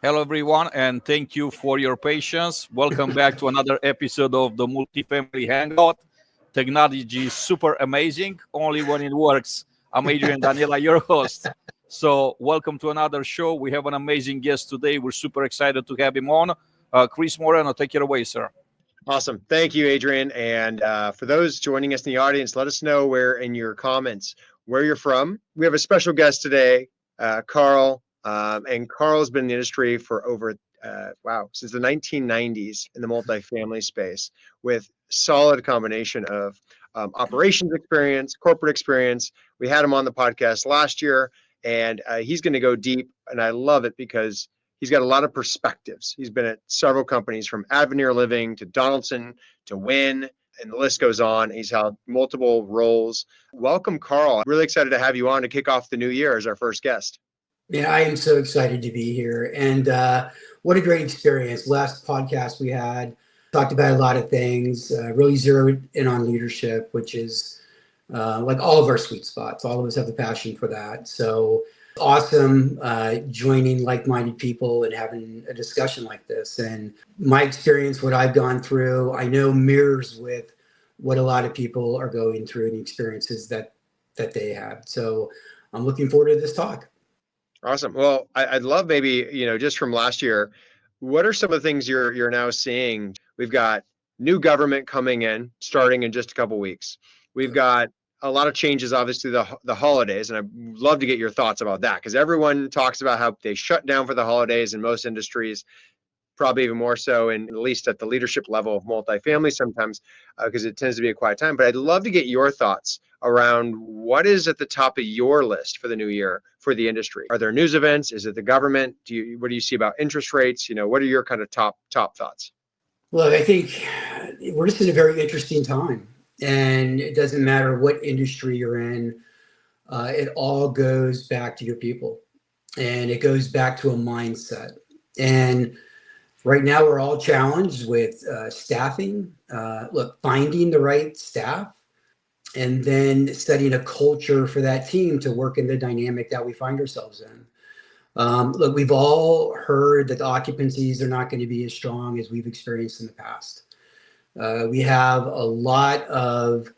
Hello, everyone, and thank you for your patience. Welcome back to another episode of the Multifamily Hangout. Technology is super amazing, only when it works. I'm Adrian Daniela, your host. So, welcome to another show. We have an amazing guest today. We're super excited to have him on. Chris Moreno, take it away, sir. Awesome. Thank you, Adrian. And for those joining us in the audience, let us know in your comments where you're from. We have a special guest today, Carl. And Carl's been in the industry for over, since the 1990s in the multifamily space with solid combination of operations experience, corporate experience. We had him on the podcast last year, and he's going to go deep. And I love it because he's got a lot of perspectives. He's been at several companies from Avenir Living to Donaldson to Wynn, and the list goes on. He's held multiple roles. Welcome, Carl. I'm really excited to have you on to kick off the new year as our first guest. Yeah, I am so excited to be here. And what a great experience. Last podcast we had talked about a lot of things, really zeroed in on leadership, which is like all of our sweet spots. All of us have the passion for that. So awesome joining like-minded people and having a discussion like this. And my experience, what I've gone through, I know mirrors with what a lot of people are going through and the experiences that they have. So I'm looking forward to this talk. Awesome. Well, I'd love maybe, just from last year, what are some of the things you're now seeing? We've got new government coming in, starting in just a couple of weeks. We've got a lot of changes, obviously, the holidays, and I'd love to get your thoughts about that because everyone talks about how they shut down for the holidays in most industries, probably even more so, and at least at the leadership level of multifamily sometimes, because it tends to be a quiet time. But I'd love to get your thoughts around what is at the top of your list for the new year for the industry. Are there news events? Is it the government? What do you see about interest rates? What are your kind of top thoughts? Look, I think we're just in a very interesting time, and it doesn't matter what industry you're in. It all goes back to your people, and it goes back to a mindset. And right now, we're all challenged with staffing. Finding the right staff, and then setting a culture for that team to work in the dynamic that we find ourselves in. We've all heard that the occupancies are not going to be as strong as we've experienced in the past. We have a lot of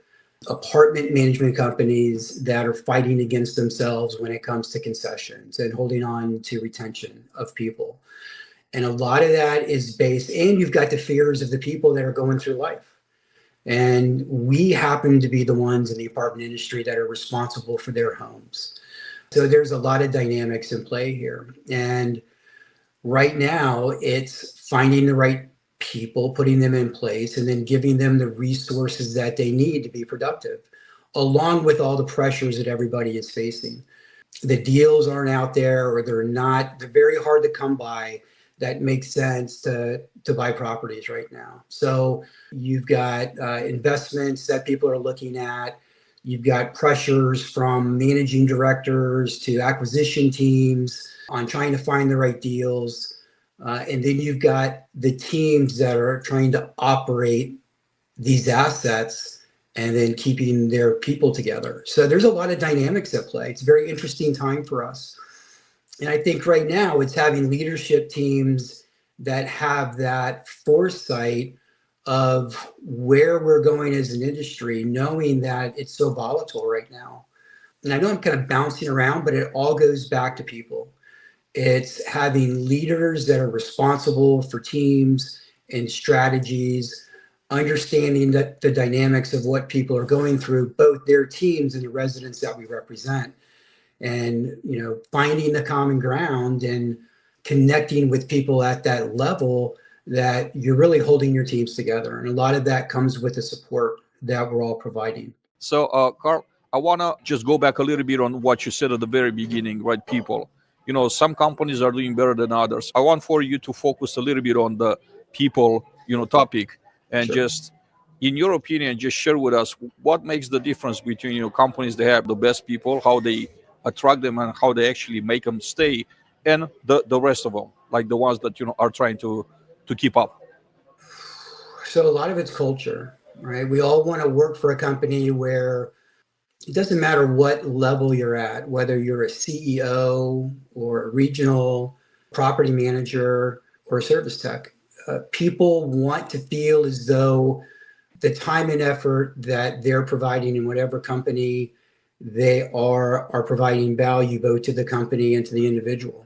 apartment management companies that are fighting against themselves when it comes to concessions and holding on to retention of people. And a lot of that is based, and you've got the fears of the people that are going through life. And we happen to be the ones in the apartment industry that are responsible for their homes. So there's a lot of dynamics in play here. And right now, it's finding the right people, putting them in place, and then giving them the resources that they need to be productive, along with all the pressures that everybody is facing. The deals aren't out there, or they're very hard to come by that makes sense to buy properties right now. So you've got investments that people are looking at. You've got pressures from managing directors to acquisition teams on trying to find the right deals. And then you've got the teams that are trying to operate these assets and then keeping their people together. So there's a lot of dynamics at play. It's a very interesting time for us. And I think right now it's having leadership teams that have that foresight of where we're going as an industry, knowing that it's so volatile right now. And I know I'm kind of bouncing around, but it all goes back to people. It's having leaders that are responsible for teams and strategies, understanding that the dynamics of what people are going through, both their teams and the residents that we represent. And, finding the common ground and connecting with people at that level that you're really holding your teams together. And a lot of that comes with the support that we're all providing. So, Carl, I want to just go back a little bit on what you said at the very beginning, right? People, some companies are doing better than others. I want for you to focus a little bit on the people, topic, and Sure. just, in your opinion, just share with us what makes the difference between, companies that have the best people, how they attract them and how they actually make them stay, and the rest of them, like the ones that, are trying to keep up. So a lot of it's culture, right? We all want to work for a company where it doesn't matter what level you're at, whether you're a CEO or a regional, property manager, or service tech. People want to feel as though the time and effort that they're providing in whatever company they are providing value both to the company and to the individual.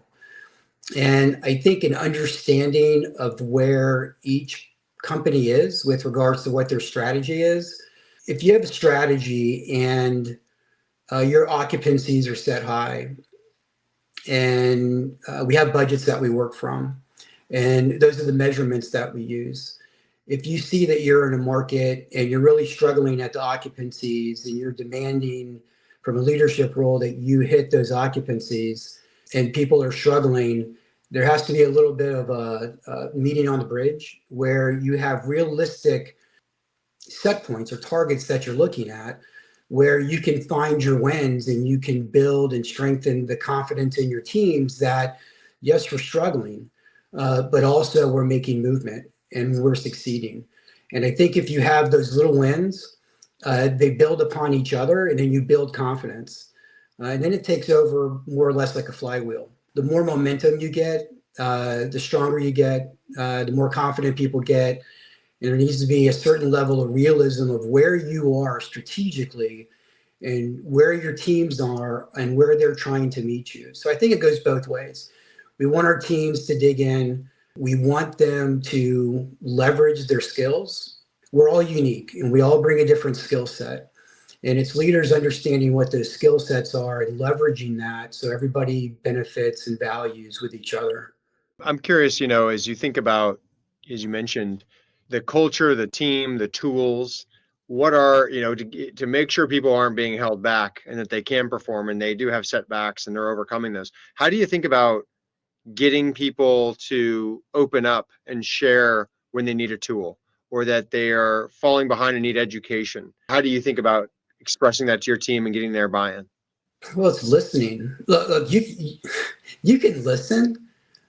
And I think an understanding of where each company is with regards to what their strategy is. If you have a strategy and your occupancies are set high, and we have budgets that we work from, and those are the measurements that we use. If you see that you're in a market and you're really struggling at the occupancies and you're demanding from a leadership role that you hit those occupancies and people are struggling, there has to be a little bit of a meeting on the bridge where you have realistic set points or targets that you're looking at, where you can find your wins and you can build and strengthen the confidence in your teams that, yes, we're struggling, but also we're making movement and we're succeeding. And I think if you have those little wins, they build upon each other and then you build confidence. And then it takes over more or less like a flywheel. The more momentum you get, the stronger you get, the more confident people get. And there needs to be a certain level of realism of where you are strategically and where your teams are and where they're trying to meet you. So I think it goes both ways. We want our teams to dig in. We want them to leverage their skills. We're all unique and we all bring a different skill set. And it's leaders understanding what those skill sets are and leveraging that so everybody benefits and values with each other. I'm curious, as you think about, as you mentioned, the culture, the team, the tools, what are, to make sure people aren't being held back and that they can perform and they do have setbacks and they're overcoming those. How do you think about getting people to open up and share when they need a tool or that they are falling behind and need education? How do you think about expressing that to your team and getting their buy-in? Well, it's listening. Look, you can listen,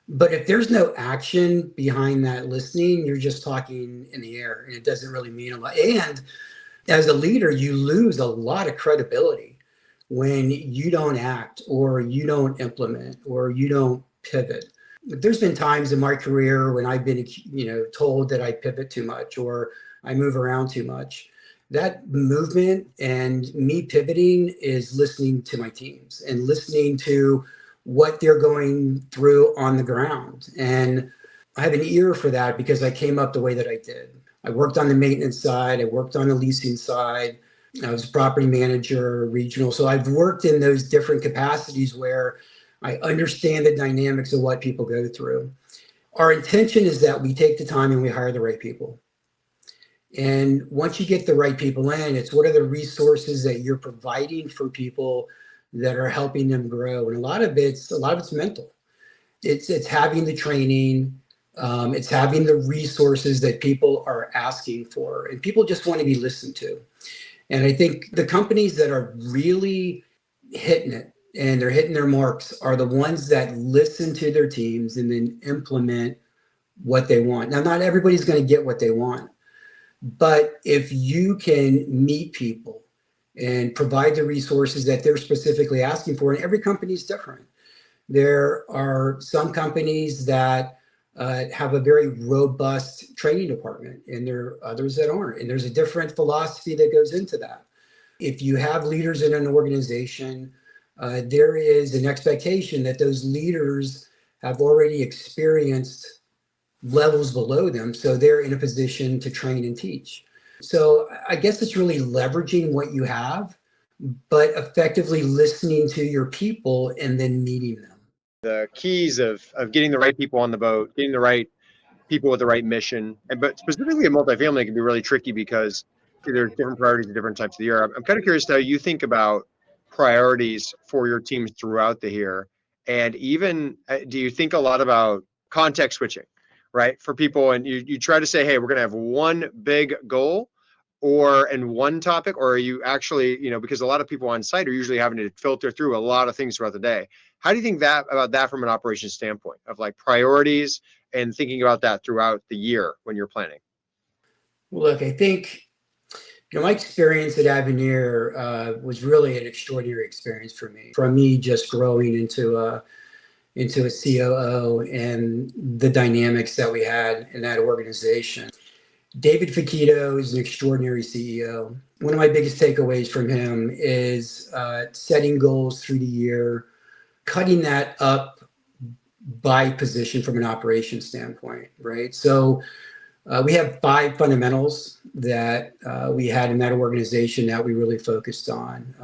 but if there's no action behind that listening, you're just talking in the air and it doesn't really mean a lot. And as a leader, you lose a lot of credibility when you don't act or you don't implement or you don't pivot. There's been times in my career when I've been, told that I pivot too much or I move around too much. That movement and me pivoting is listening to my teams and listening to what they're going through on the ground. And I have an ear for that because I came up the way that I did. I worked on the maintenance side. I worked on the leasing side. I was a property manager, regional. So I've worked in those different capacities where I understand the dynamics of what people go through. Our intention is that we take the time and we hire the right people. And once you get the right people in, it's what are the resources that you're providing for people that are helping them grow. And a lot of it's mental. It's having the training, it's having the resources that people are asking for, and people just want to be listened to. And I think the companies that are really hitting it and they're hitting their marks are the ones that listen to their teams and then implement what they want. Now, not everybody's going to get what they want, but if you can meet people and provide the resources that they're specifically asking for, and every company is different. There are some companies that have a very robust training department, and there are others that aren't. And there's a different philosophy that goes into that. If you have leaders in an organization, there is an expectation that those leaders have already experienced levels below them, so they're in a position to train and teach. So I guess it's really leveraging what you have, but effectively listening to your people and then meeting them. The keys of getting the right people on the boat, getting the right people with the right mission, but specifically in multifamily, it can be really tricky because there's different priorities at different times of the year. I'm kind of curious how you think about priorities for your teams throughout the year, and even do you think a lot about context switching, right? For people, and you try to say, hey, we're going to have one big goal and one topic, or are you actually, because a lot of people on site are usually having to filter through a lot of things throughout the day. How do you think about that from an operations standpoint of like priorities and thinking about that throughout the year when you're planning? Well, look, I think, my experience at Avenir was really an extraordinary experience for me. From me just growing into into a COO and the dynamics that we had in that organization. David Fakito is an extraordinary CEO. One of my biggest takeaways from him is setting goals through the year, cutting that up by position from an operations standpoint, right? So we have 5 fundamentals that we had in that organization that we really focused on.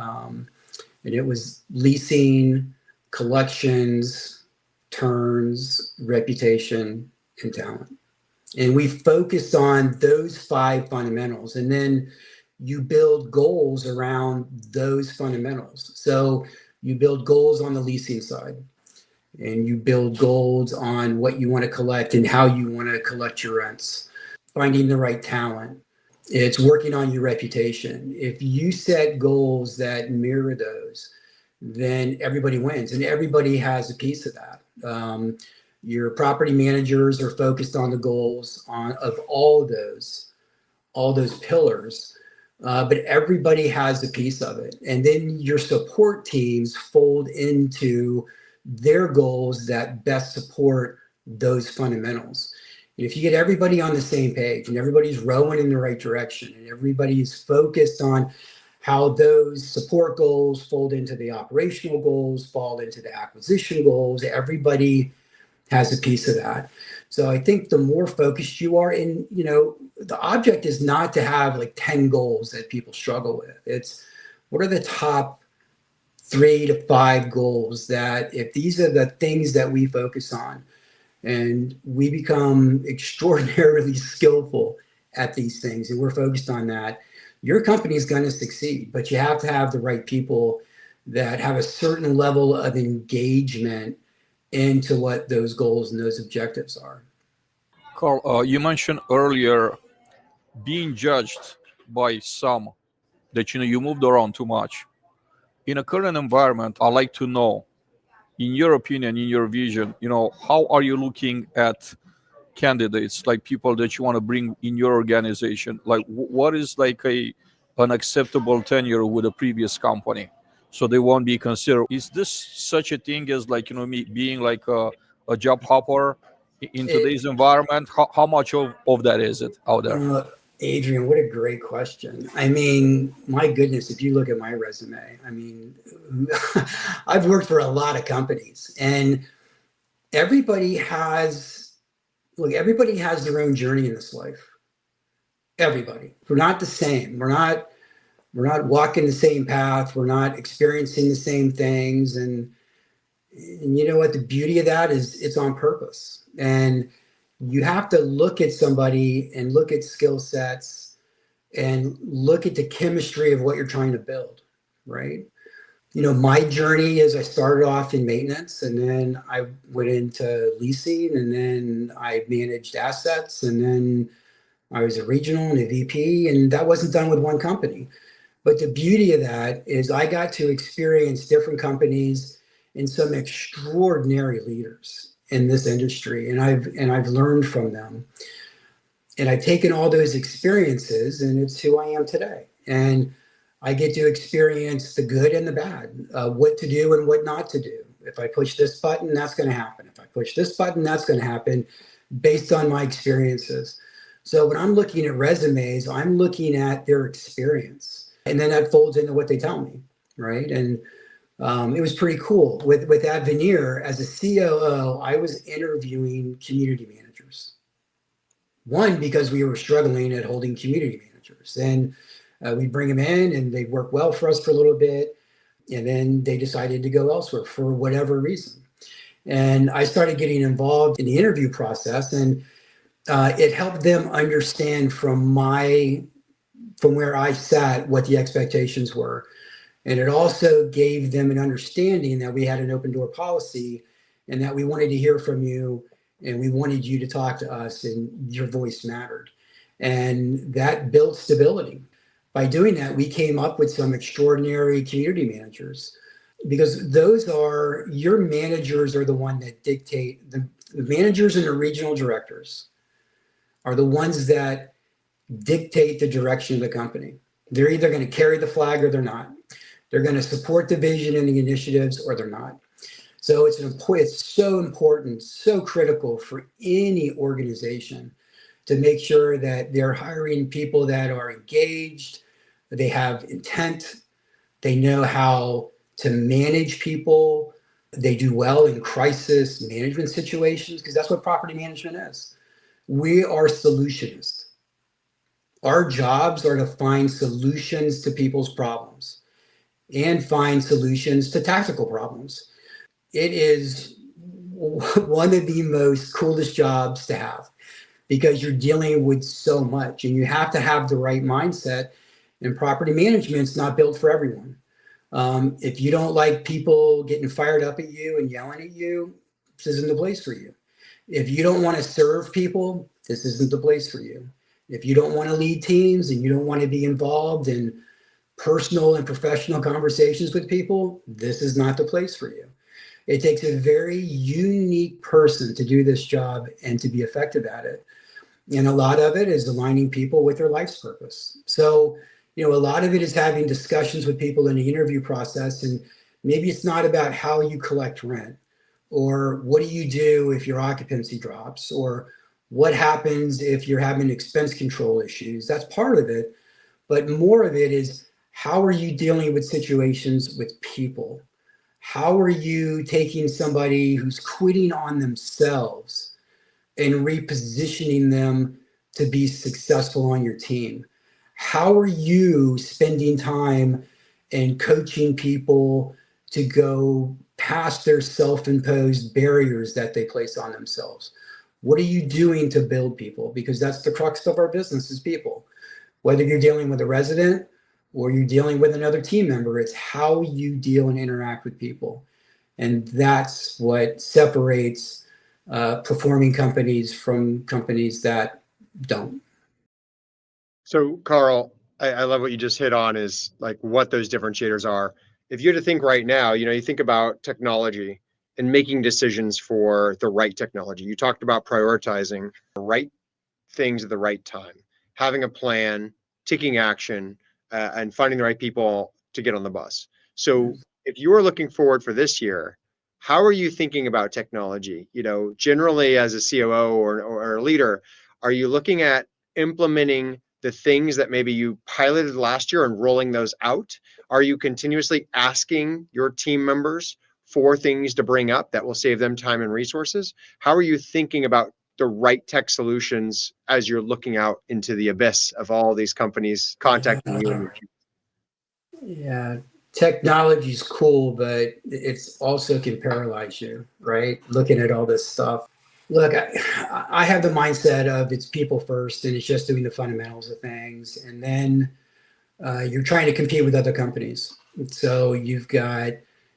And it was leasing, collections, turns, reputation, and talent. And we focused on those 5 fundamentals. And then you build goals around those fundamentals. So you build goals on the leasing side, and you build goals on what you want to collect and how you want to collect your rents, finding the right talent. It's working on your reputation. If you set goals that mirror those, then everybody wins, and everybody has a piece of that. Your property managers are focused on the goals of all those pillars, but everybody has a piece of it. And then your support teams fold into their goals that best support those fundamentals. And if you get everybody on the same page and everybody's rowing in the right direction and everybody's focused on how those support goals fold into the operational goals, fall into the acquisition goals, everybody has a piece of that. So I think the more focused you are in, the object is not to have like 10 goals that people struggle with. It's what are the top 3 to 5 goals that if these are the things that we focus on and we become extraordinarily skillful at these things and we're focused on that, your company is going to succeed, but you have to have the right people that have a certain level of engagement into what those goals and those objectives are. Carl, you mentioned earlier being judged by some that you moved around too much. In a current environment, I'd like to know, in your opinion, in your vision, how are you looking at candidates, like people that you want to bring in your organization? Like, what is like an acceptable tenure with a previous company, so they won't be considered? Is this such a thing as like me being like a job hopper in today's environment? How much of that is it out there? Adrian, what a great question. I mean, my goodness, if you look at my resume, I mean, I've worked for a lot of companies, and everybody has their own journey in this life. Everybody. We're not the same. We're not walking the same path. We're not experiencing the same things. And you know what? The beauty of that is it's on purpose. And you have to look at somebody and look at skill sets and look at the chemistry of what you're trying to build, right? My journey is I started off in maintenance, and then I went into leasing, and then I managed assets, and then I was a regional and a VP, and that wasn't done with one company. But the beauty of that is I got to experience different companies and some extraordinary leaders in this industry, and I've learned from them, and I've taken all those experiences, and it's who I am today. And I get to experience the good and the bad, what to do and what not to do. If I push this button, that's going to happen. If I push this button, that's going to happen, based on my experiences. So when I'm looking at resumes, I'm looking at their experience, and then that folds into what they tell me, right? And it was pretty cool. With that veneer, as a COO, I was interviewing community managers. One, because we were struggling at holding community managers. And we'd bring them in, and they'd work well for us for a little bit. And then they decided to go elsewhere for whatever reason. And I started getting involved in the interview process, and it helped them understand from where I sat what the expectations were. And it also gave them an understanding that we had an open door policy and that we wanted to hear from you and we wanted you to talk to us and your voice mattered. And that built stability. By doing that, we came up with some extraordinary community managers, because your managers are the one that dictate, the managers and the regional directors are the ones that dictate the direction of the company. They're either going to carry the flag or they're not. They're going to support the vision and the initiatives or they're not. So it's so important, so critical for any organization to make sure that they're hiring people that are engaged, they have intent, they know how to manage people, they do well in crisis management situations, because that's what property management is. We are solutionists. Our jobs are to find solutions to people's problems and find solutions to tactical problems. It is one of the most coolest jobs to have, because you're dealing with so much and you have to have the right mindset. And property management's not built for everyone. If you don't like people getting fired up at you and yelling at you, this isn't the place for you. If you don't want to serve people, this isn't the place for you. If you don't want to lead teams and you don't want to be involved in personal and professional conversations with people, this is not the place for you. It takes a very unique person to do this job and to be effective at it. And a lot of it is aligning people with their life's purpose. So, a lot of it is having discussions with people in the interview process. And maybe it's not about how you collect rent, or what do you do if your occupancy drops, or what happens if you're having expense control issues. That's part of it. But more of it is, how are you dealing with situations with people? How are you taking somebody who's quitting on themselves and repositioning them to be successful on your team? How are you spending time and coaching people to go past their self-imposed barriers that they place on themselves? What are you doing to build people? Because that's the crux of our business, is people. Whether you're dealing with a resident or you're dealing with another team member, it's how you deal and interact with people. And that's what separates performing companies from companies that don't. So, Carl, I love what you just hit on, is like what those differentiators are. If you had to think right now, you think about technology and making decisions for the right technology. You talked about prioritizing the right things at the right time, having a plan, taking action, and finding the right people to get on the bus. So, if you are looking forward for this year, how are you thinking about technology? Generally as a COO or a leader, are you looking at implementing the things that maybe you piloted last year and rolling those out? Are you continuously asking your team members for things to bring up that will save them time and resources? How are you thinking about the right tech solutions as you're looking out into the abyss of all these companies contacting you in your future? Yeah, technology is cool, but it's also can paralyze you, right? Looking at all this stuff. Look, I have the mindset of it's people first, and it's just doing the fundamentals of things. And then you're trying to compete with other companies. So you've got,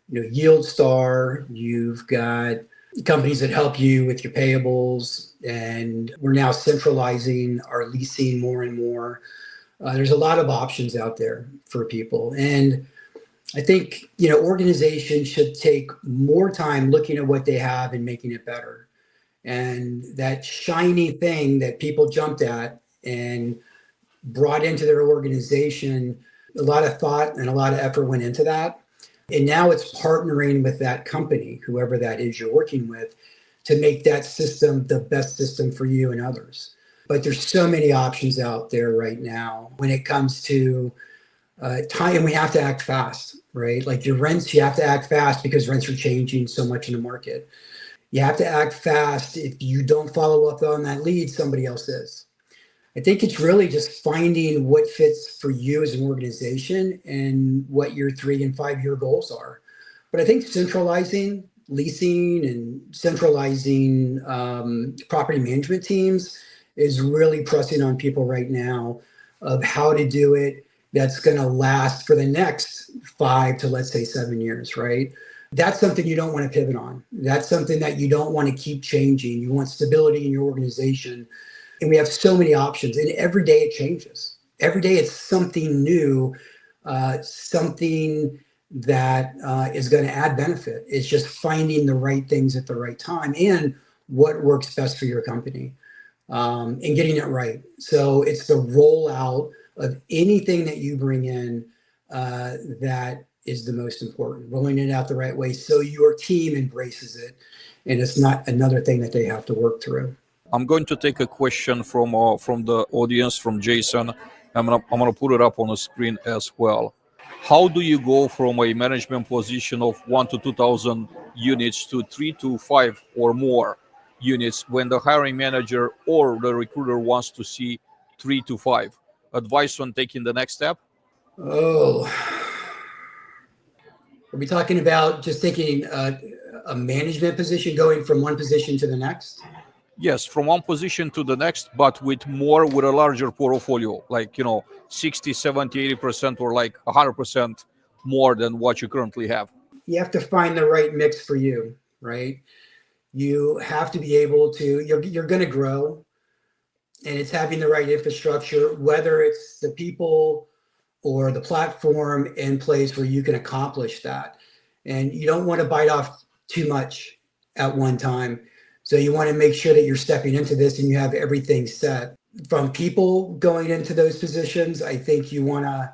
Yield Star, you've got companies that help you with your payables, and we're now centralizing our leasing more and more. There's a lot of options out there for people. And I think, organizations should take more time looking at what they have and making it better. And that shiny thing that people jumped at and brought into their organization, a lot of thought and a lot of effort went into that. And now it's partnering with that company, whoever that is you're working with, to make that system the best system for you and others. But there's so many options out there right now when it comes to time. We have to act fast, right? Like your rents, you have to act fast because rents are changing so much in the market. You have to act fast. If you don't follow up on that lead, somebody else is. I think it's really just finding what fits for you as an organization and what your 3 and 5 year goals are. But I think centralizing leasing and centralizing property management teams is really pressing on people right now of how to do it that's going to last for the next 5 to, let's say, 7 years, right? That's something you don't want to pivot on. That's something that you don't want to keep changing. You want stability in your organization. And we have so many options, and every day it changes. Every day it's something new, something that is going to add benefit. It's just finding the right things at the right time and what works best for your company, and getting it right. So it's the rollout of anything that you bring in that is the most important. Rolling it out the right way so your team embraces it, and it's not another thing that they have to work through. I'm going to take a question from the audience, from Jason. I'm gonna put it up on the screen as well. How do you go from a management position of 1 to 2,000 units to 3 to 5 or more units when the hiring manager or the recruiter wants to see 3 to 5? Advice on taking the next step? Oh, are we talking about just taking a management position, going from one position to the next? Yes, from one position to the next, but with a larger portfolio, like, 60, 70, 80%, or like 100% more than what you currently have. You have to find the right mix for you, right? You have to be able to, you're going to grow, and it's having the right infrastructure, whether it's the people or the platform in place where you can accomplish that. And you don't want to bite off too much at one time. So you want to make sure that you're stepping into this and you have everything set. From people going into those positions, I think you want to,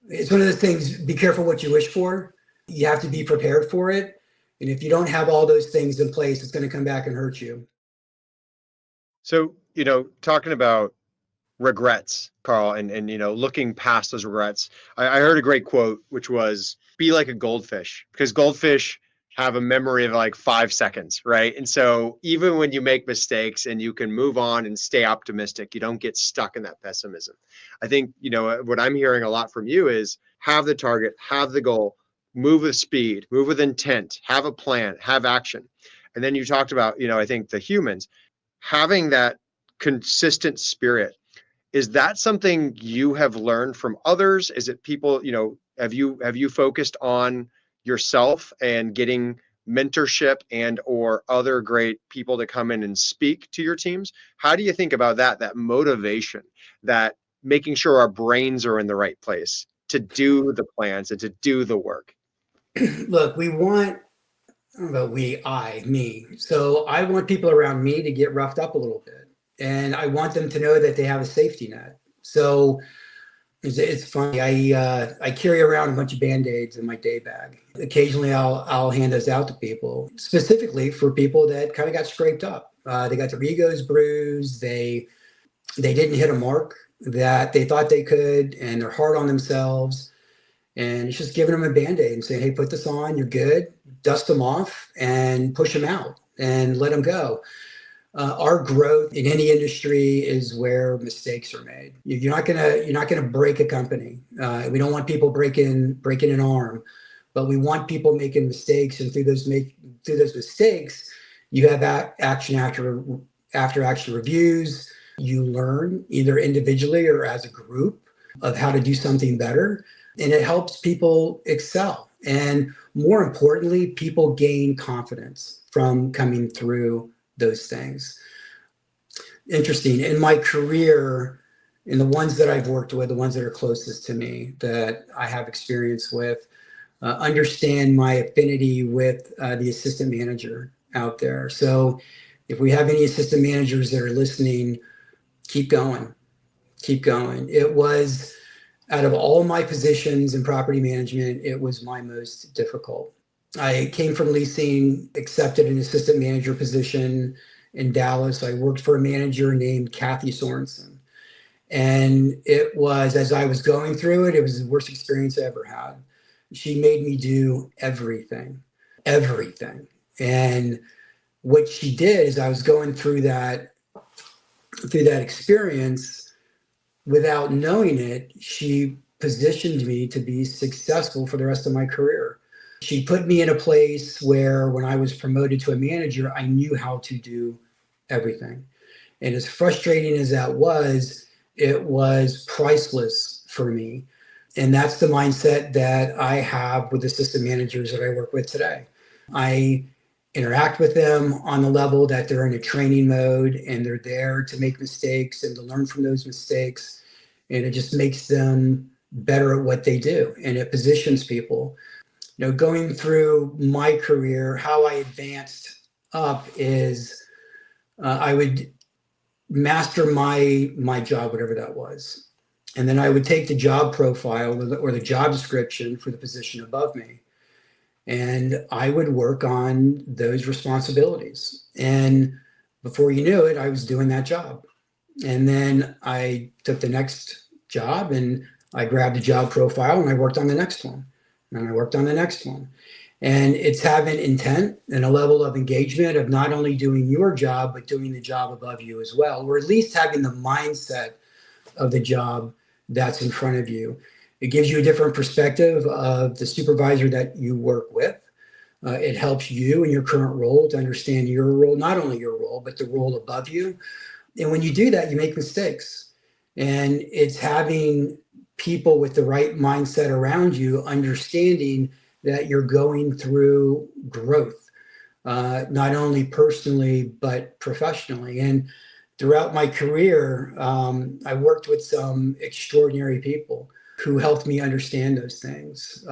it's one of those things, be careful what you wish for. You have to be prepared for it. And if you don't have all those things in place, it's going to come back and hurt you. So, talking about regrets, Carl, and looking past those regrets, I heard a great quote, which was, be like a goldfish, because goldfish have a memory of like 5 seconds, right? And so even when you make mistakes and you can move on and stay optimistic, you don't get stuck in that pessimism. I think, what I'm hearing a lot from you is have the target, have the goal, move with speed, move with intent, have a plan, have action. And then you talked about, I think the humans having that consistent spirit. Is that something you have learned from others? Is it people, have you focused on yourself and getting mentorship and or other great people to come in and speak to your teams? How do you think about that motivation, that making sure our brains are in the right place to do the plans and to do the work? Look, we want, me. So I want people around me to get roughed up a little bit. And I want them to know that they have a safety net. So it's funny. I carry around a bunch of Band-Aids in my day bag. Occasionally I'll hand those out to people, specifically for people that kind of got scraped up. They got their egos bruised. They didn't hit a mark that they thought they could, and they're hard on themselves. And it's just giving them a Band-Aid and saying, hey, put this on, you're good, dust them off and push them out and let them go. Our growth in any industry is where mistakes are made. You're not gonna break a company. We don't want people breaking an arm, but we want people making mistakes. And through those mistakes, you have action after action reviews. You learn either individually or as a group of how to do something better, and it helps people excel. And more importantly, people gain confidence from coming through those things. Interesting. In my career, in the ones that I've worked with, the ones that are closest to me, that I have experience with, understand my affinity with the assistant manager out there. So if we have any assistant managers that are listening, keep going. Keep going. It was, out of all my positions in property management, it was my most difficult. I came from leasing, accepted an assistant manager position in Dallas. I worked for a manager named Kathy Sorensen. And it was, as I was going through it, it was the worst experience I ever had. She made me do everything. And what she did is I was going through that experience without knowing it. She positioned me to be successful for the rest of my career. She put me in a place where when I was promoted to a manager, I knew how to do everything. And as frustrating as that was, it was priceless for me. And that's the mindset that I have with assistant managers that I work with today. I interact with them on the level that they're in a training mode and they're there to make mistakes and to learn from those mistakes. And it just makes them better at what they do. And it positions people. Going through my career, how I advanced up is I would master my job, whatever that was. And then I would take the job profile or the job description for the position above me, and I would work on those responsibilities. And before you knew it, I was doing that job. And then I took the next job and I grabbed a job profile and I worked on the next one. And I worked on the next one. And it's having intent and a level of engagement of not only doing your job, but doing the job above you as well, or at least having the mindset of the job that's in front of you. It gives you a different perspective of the supervisor that you work with. It helps you in your current role to understand your role, not only your role, but the role above you. And when you do that, you make mistakes. And it's having people with the right mindset around you, understanding that you're going through growth, not only personally, but professionally. And throughout my career, I worked with some extraordinary people who helped me understand those things.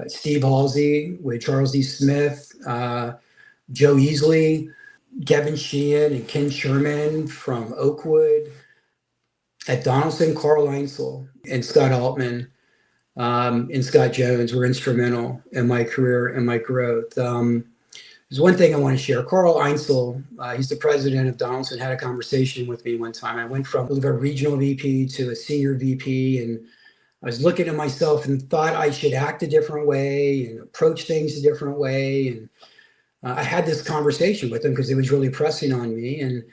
Steve Halsey with Charles D. Smith, Joe Easley, Kevin Sheehan and Ken Sherman from Oakwood, at Donaldson, Carl Einsel and Scott Altman, and Scott Jones were instrumental in my career and my growth. There's one thing I want to share. Carl Einsel, he's the president of Donaldson, had a conversation with me one time. I went from a regional VP to a senior VP, and I was looking at myself and thought I should act a different way and approach things a different way. And I had this conversation with him because it was really pressing on me. And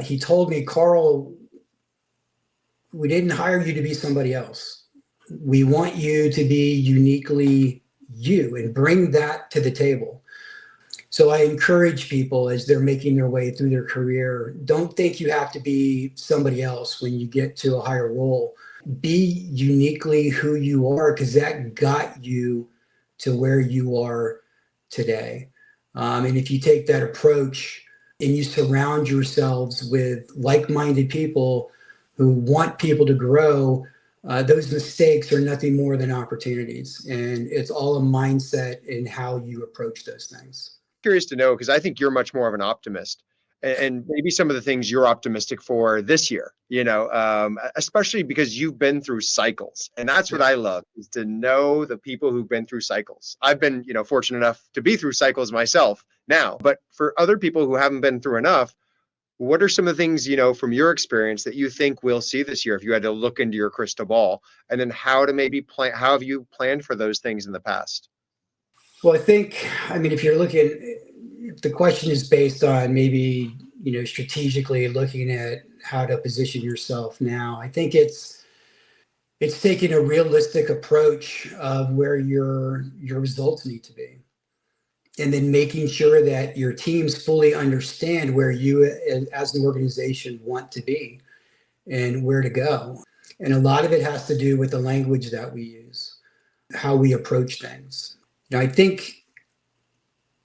he told me, Carl, we didn't hire you to be somebody else. We want you to be uniquely you and bring that to the table. So I encourage people as they're making their way through their career, don't think you have to be somebody else when you get to a higher role. Be uniquely who you are, because that got you to where you are today. And if you take that approach and you surround yourselves with like-minded people who want people to grow, those mistakes are nothing more than opportunities. And it's all a mindset in how you approach those things. Curious to know, because I think you're much more of an optimist, and maybe some of the things you're optimistic for this year, especially because you've been through cycles. And that's what I love, is to know the people who've been through cycles. I've been, fortunate enough to be through cycles myself now, but for other people who haven't been through enough, what are some of the things, from your experience that you think we'll see this year if you had to look into your crystal ball, and then how have you planned for those things in the past? Well, if you're looking, the question is based on maybe, strategically looking at how to position yourself now. I think it's taking a realistic approach of where your results need to be. And then making sure that your teams fully understand where you as an organization want to be and where to go. And a lot of it has to do with the language that we use, how we approach things. I think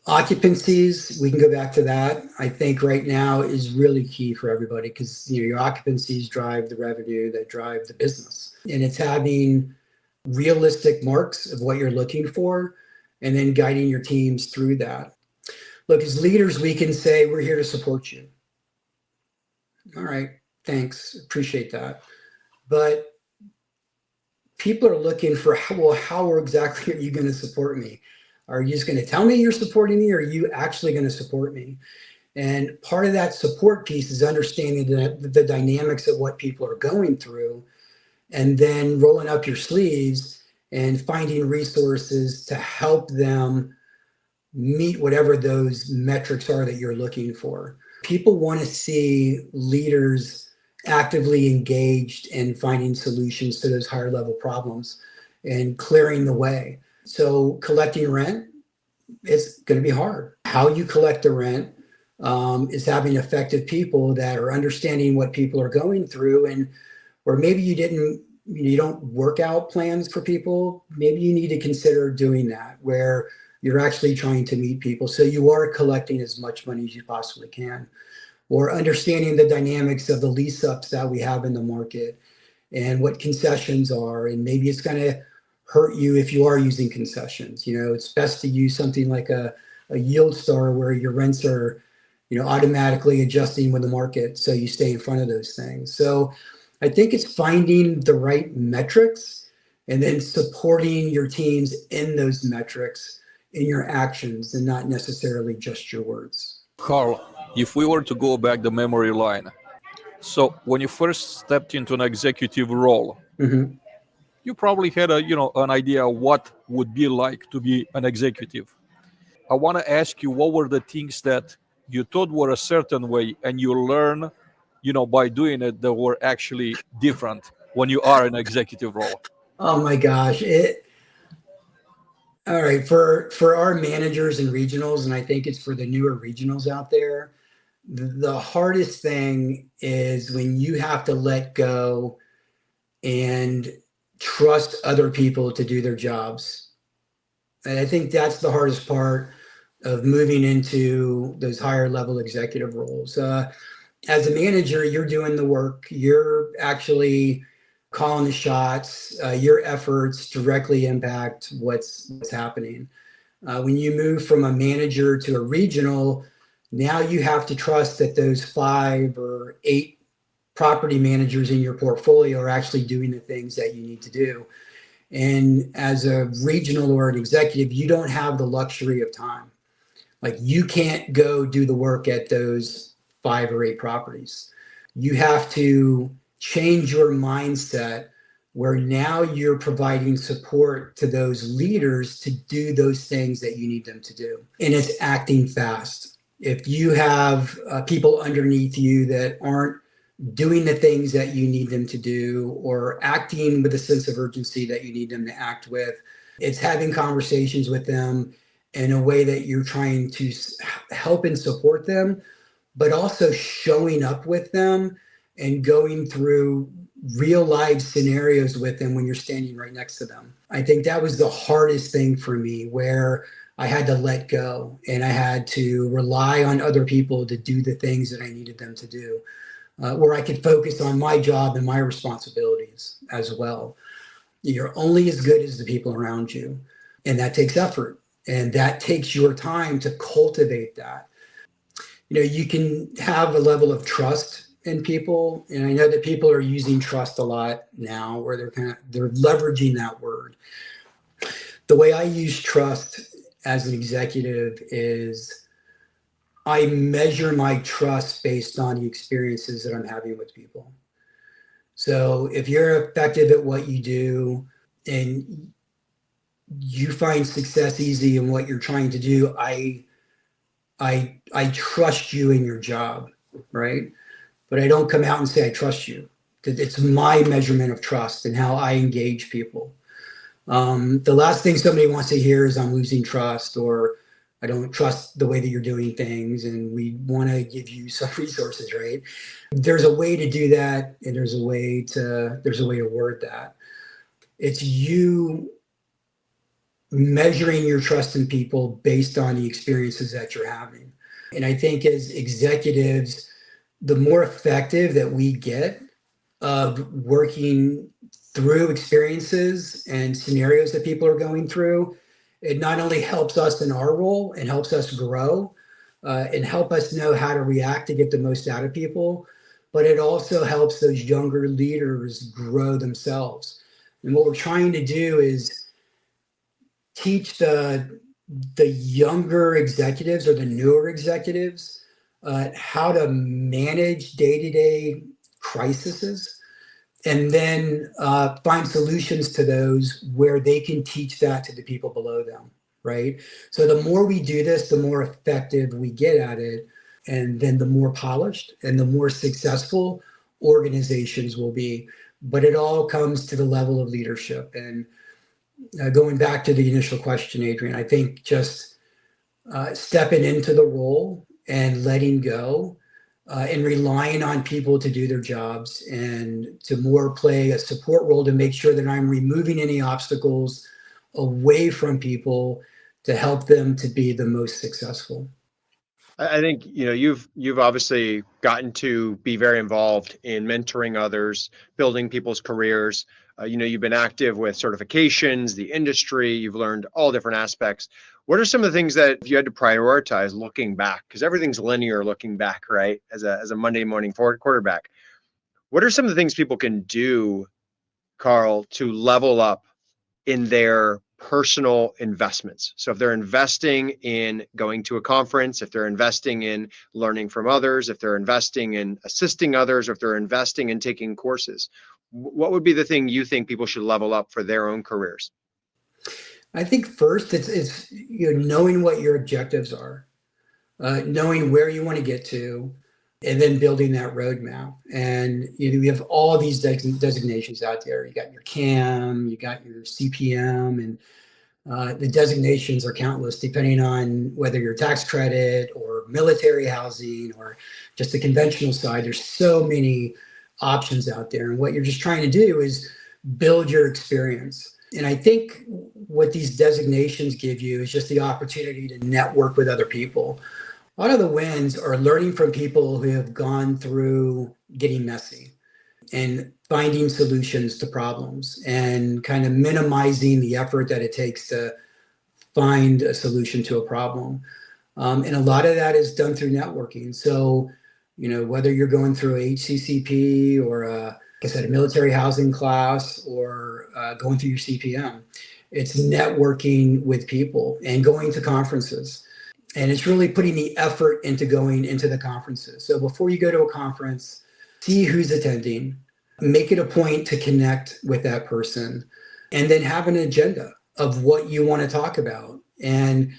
occupancies, we can go back to that. I think right now is really key for everybody, because your occupancies drive the revenue that drive the business. And it's having realistic marks of what you're looking for and then guiding your teams through that. Look, as leaders, we can say, we're here to support you. All right, thanks, appreciate that. But people are looking for, how exactly are you going to support me? Are you just going to tell me you're supporting me, or are you actually going to support me? And part of that support piece is understanding the dynamics of what people are going through, and then rolling up your sleeves and finding resources to help them meet whatever those metrics are that you're looking for. People want to see leaders actively engaged in finding solutions to those higher level problems and clearing the way. So collecting rent is going to be hard. How you collect the rent is having effective people that are understanding what people are going through, and or maybe you don't work out plans for people. Maybe you need to consider doing that, where you're actually trying to meet people. So you are collecting as much money as you possibly can, or understanding the dynamics of the lease ups that we have in the market and what concessions are. And maybe it's going to hurt you if you are using concessions. It's best to use something like a yield star, where your rents are, automatically adjusting with the market, so you stay in front of those things. So I think it's finding the right metrics and then supporting your teams in those metrics in your actions and not necessarily just your words. Carl, if we were to go back the memory line, so when you first stepped into an executive role, Mm-hmm. you probably had an idea what would be like to be an executive. I want to ask you, what were the things that you thought were a certain way and you learn, by doing it, that were actually different when you are in an executive role? Oh my gosh. All right. For our managers and regionals, and I think it's for the newer regionals out there, the hardest thing is when you have to let go and trust other people to do their jobs. And I think that's the hardest part of moving into those higher level executive roles. As a manager, you're doing the work, you're actually calling the shots, your efforts directly impact what's happening. When you move from a manager to a regional, now you have to trust that those 5 or 8 property managers in your portfolio are actually doing the things that you need to do. And as a regional or an executive, you don't have the luxury of time. Like you can't go do the work at those 5 or 8 properties. You have to change your mindset where now you're providing support to those leaders to do those things that you need them to do. And it's acting fast. If you have people underneath you that aren't doing the things that you need them to do or acting with a sense of urgency that you need them to act with, it's having conversations with them in a way that you're trying to help and support them, but also showing up with them and going through real life scenarios with them when you're standing right next to them. I think that was the hardest thing for me, where I had to let go and I had to rely on other people to do the things that I needed them to do, where I could focus on my job and my responsibilities as well. You're only as good as the people around you, and that takes effort, and that takes your time to cultivate that. You can have a level of trust in people, and I know that people are using trust a lot now, where they're leveraging that word. The way I use trust as an executive is I measure my trust based on the experiences that I'm having with people. So if you're effective at what you do and you find success easy in what you're trying to do, I trust you in your job, right? But I don't come out and say I trust you. It's my measurement of trust and how I engage people. The last thing somebody wants to hear is I'm losing trust, or I don't trust the way that you're doing things, and we want to give you some resources, right? There's a way to do that, and there's a way to word that. It's you measuring your trust in people based on the experiences that you're having. And I think as executives, the more effective that we get of working through experiences and scenarios that people are going through, it not only helps us in our role and helps us grow and help us know how to react to get the most out of people, but it also helps those younger leaders grow themselves. And what we're trying to do is teach the younger executives or the newer executives how to manage day-to-day crises, and then find solutions to those where they can teach that to the people below them, right? So the more we do this, the more effective we get at it, and then the more polished and the more successful organizations will be. But it all comes to the level of leadership. And going back to the initial question, Adrian, I think just stepping into the role and letting go and relying on people to do their jobs and to more play a support role to make sure that I'm removing any obstacles away from people to help them to be the most successful. I think you've obviously gotten to be very involved in mentoring others, building people's careers. You've been active with certifications, the industry. You've learned all different aspects. What are some of the things that you had to prioritize looking back? Because everything's linear looking back, right? As a Monday morning quarterback, What are some of the things people can do, Carl, to level up in their personal investments? So if they're investing in going to a conference, if they're investing in learning from others, if they're investing in assisting others, or if they're investing in taking courses, what would be the thing you think people should level up for their own careers? I think first it's knowing what your objectives are, knowing where you want to get to, and then building that roadmap. And we have all these designations out there. You got your CAM, you got your CPM, and the designations are countless, depending on whether you're tax credit or military housing or just the conventional side. There's so many options out there. And what you're just trying to do is build your experience. And I think what these designations give you is just the opportunity to network with other people. A lot of the wins are learning from people who have gone through getting messy and finding solutions to problems and kind of minimizing the effort that it takes to find a solution to a problem. And a lot of that is done through networking. So, whether you're going through HCCP or, like I said, a military housing class or going through your CPM, it's networking with people and going to conferences. And it's really putting the effort into going into the conferences. So before you go to a conference, see who's attending, make it a point to connect with that person, and then have an agenda of what you want to talk about. And,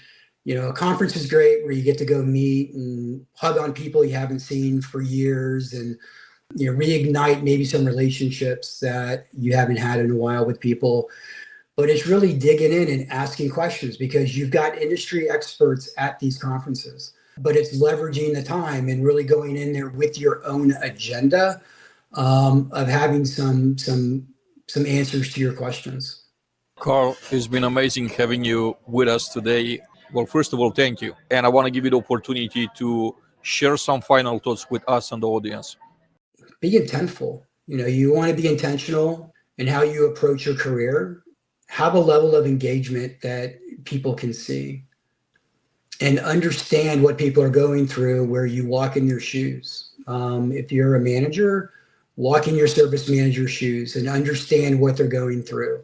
a conference is great where you get to go meet and hug on people you haven't seen for years and, reignite maybe some relationships that you haven't had in a while with people. But it's really digging in and asking questions because you've got industry experts at these conferences. But it's leveraging the time and really going in there with your own agenda of having some answers to your questions. Carl, it's been amazing having you with us today. Well, first of all, thank you. And I want to give you the opportunity to share some final thoughts with us and the audience. Be intentful. You want to be intentional in how you approach your career. Have a level of engagement that people can see and understand what people are going through where you walk in their shoes. If you're a manager, walk in your service manager's shoes and understand what they're going through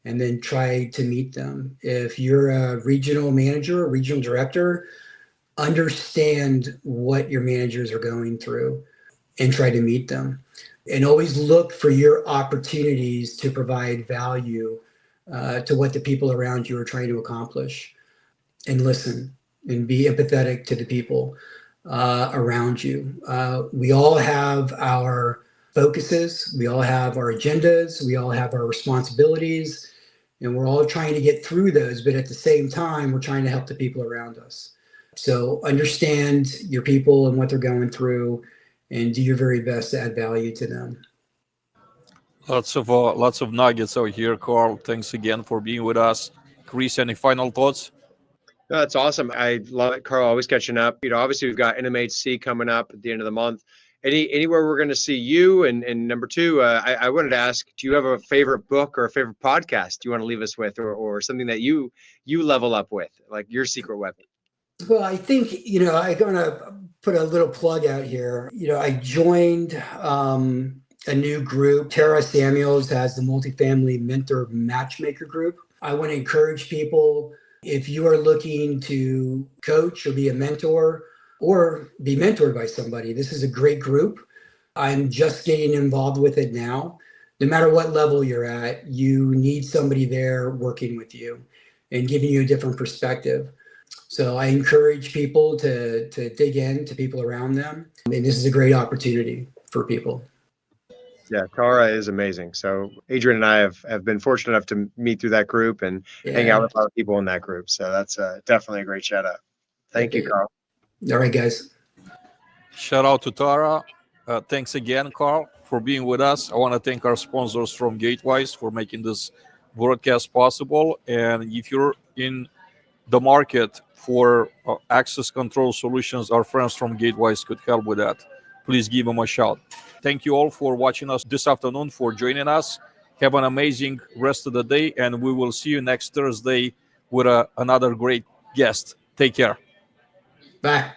and then try to meet them. If you're a regional manager, a regional director, understand what your managers are going through and try to meet them. And always look for your opportunities to provide value to what the people around you are trying to accomplish, and listen and be empathetic to the people around you. We all have our focuses, we all have our agendas, we all have our responsibilities, and we're all trying to get through those. But at the same time, we're trying to help the people around us. So understand your people and what they're going through and do your very best to add value to them. Lots of nuggets out here, Carl. Thanks again for being with us. Chris, any final thoughts? No, that's awesome. I love it, Carl. Always catching up. Obviously we've got NMHC coming up at the end of the month. Anywhere we're going to see you? And number two, I wanted to ask, do you have a favorite book or a favorite podcast you want to leave us with, or something that you level up with, like your secret weapon? Well, I think, I'm going to put a little plug out here. I joined a new group. Tara Samuels has the Multifamily Mentor Matchmaker group. I want to encourage people, if you are looking to coach or be a mentor or be mentored by somebody, this is a great group. I'm just getting involved with it now. No matter what level you're at, you need somebody there working with you and giving you a different perspective. So I encourage people to dig in to people around them. And this is a great opportunity for people. Yeah, Tara is amazing. So Adrian and I have been fortunate enough to meet through that group and hang out with a lot of people in that group. So that's definitely a great shout out. Thank you, Carl. All right, guys. Shout out to Tara. Thanks again, Carl, for being with us. I want to thank our sponsors from Gatewise for making this broadcast possible. And if you're in the market for access control solutions, our friends from Gatewise could help with that. Please give them a shout. Thank you all for watching us this afternoon, for joining us. Have an amazing rest of the day, and we will see you next Thursday with another great guest. Take care. Bye.